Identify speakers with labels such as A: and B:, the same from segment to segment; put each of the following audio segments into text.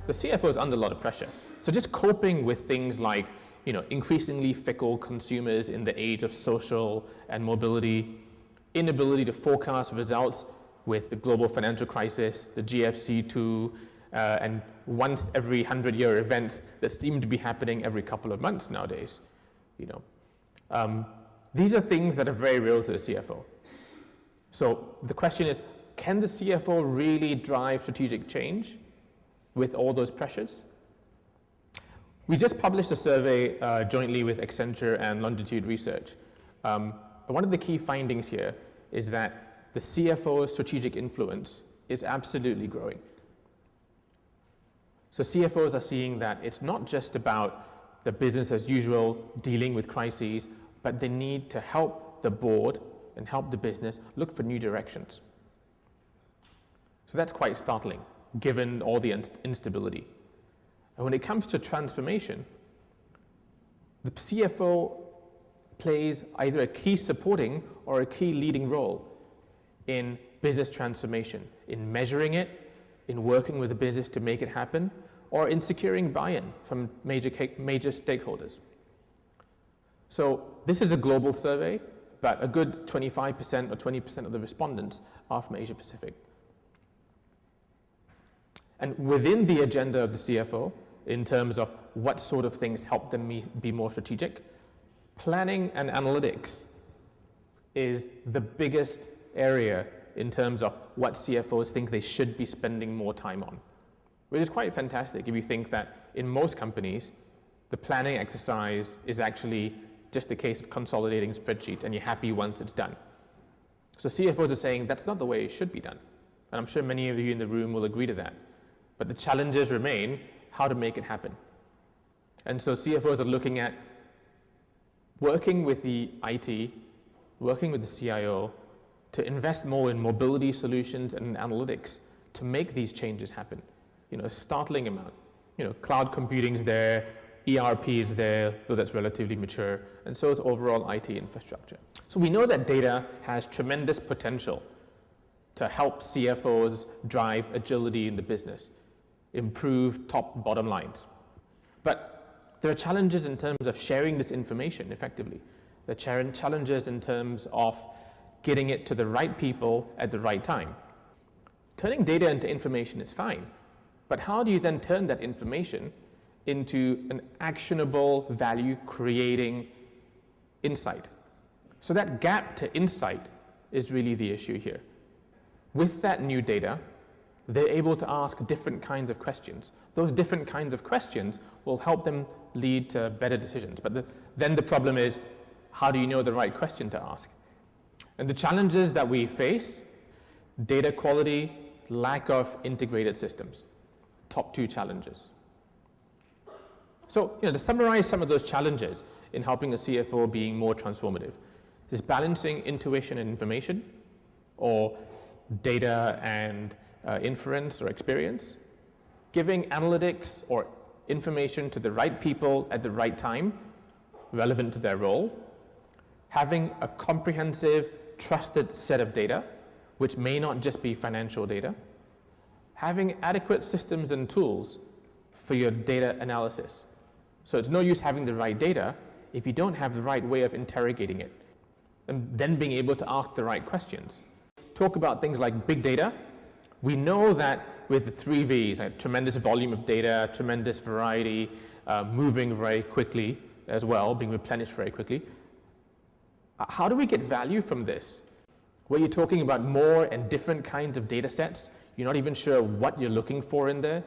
A: The CFO is under a lot of pressure. So just coping with things like, increasingly fickle consumers in the age of social and mobility, inability to forecast results with the global financial crisis, the GFC2, and once every 100-year events that seem to be happening every couple of months nowadays. These are things that are very real to the CFO. So the question is, can the CFO really drive strategic change with all those pressures? We just published a survey jointly with Accenture and Longitude Research. One of the key findings here is that the CFO's strategic influence is absolutely growing. So CFOs are seeing that it's not just about the business as usual dealing with crises, but they need to help the board and help the business look for new directions. So that's quite startling, given all the instability. And when it comes to transformation, the CFO plays either a key supporting or a key leading role in business transformation, in measuring it, in working with the business to make it happen, or in securing buy-in from major stakeholders. So this is a global survey, but a good 25% or 20% of the respondents are from Asia Pacific. And within the agenda of the CFO, in terms of what sort of things help them be more strategic, planning and analytics is the biggest area in terms of what CFOs think they should be spending more time on, which is quite fantastic if you think that in most companies, the planning exercise is actually just a case of consolidating spreadsheets and you're happy once it's done. So CFOs are saying that's not the way it should be done. And I'm sure many of you in the room will agree to that. But the challenges remain how to make it happen. And so CFOs are looking at working with the IT, working with the CIO to invest more in mobility solutions and analytics to make these changes happen. A startling amount. Cloud computing is there, ERP is there, though that's relatively mature, and so is overall IT infrastructure. So we know that data has tremendous potential to help CFOs drive agility in the business, improve top bottom lines. But there are challenges in terms of sharing this information effectively. There are challenges in terms of getting it to the right people at the right time. Turning data into information is fine, but how do you then turn that information into an actionable, value-creating insight? So that gap to insight is really the issue here. With that new data, they're able to ask different kinds of questions. Those different kinds of questions will help them lead to better decisions. But then the problem is, how do you know the right question to ask? And the challenges that we face, data quality, lack of integrated systems, top two challenges. So, to summarize some of those challenges in helping a CFO being more transformative, is balancing intuition and information, or data and inference or experience, giving analytics or information to the right people at the right time, relevant to their role, having a comprehensive, trusted set of data, which may not just be financial data, having adequate systems and tools for your data analysis. So it's no use having the right data if you don't have the right way of interrogating it, and then being able to ask the right questions. Talk about things like big data. We know that with the 3 V's, like tremendous volume of data, tremendous variety, moving very quickly as well, being replenished very quickly. How do we get value from this? Where you're talking about more and different kinds of data sets, you're not even sure what you're looking for in there.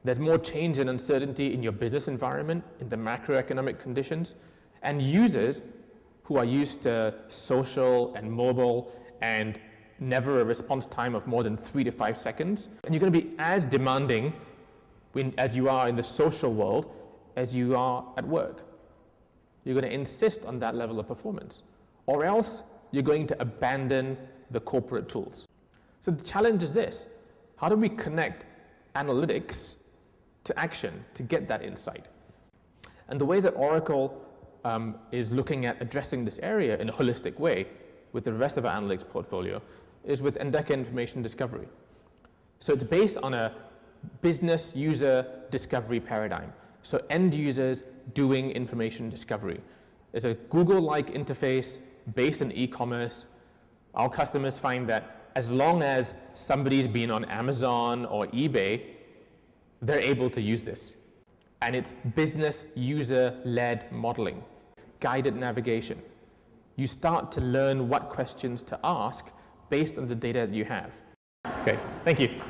A: There's more change and uncertainty in your business environment, in the macroeconomic conditions, and users who are used to social and mobile and never a response time of more than 3 to 5 seconds. And you're going to be as demanding as you are in the social world as you are at work. You're going to insist on that level of performance, or else you're going to abandon the corporate tools. So the challenge is this: how do we connect analytics to action to get that insight? And the way that Oracle is looking at addressing this area in a holistic way with the rest of our analytics portfolio is with Endeca Information Discovery. So it's based on a business user discovery paradigm. So end users doing information discovery. It's a Google-like interface based in e-commerce. Our customers find that as long as somebody's been on Amazon or eBay, they're able to use this. And it's business user-led modeling, guided navigation. You start to learn what questions to ask based on the data that you have. Okay, thank you.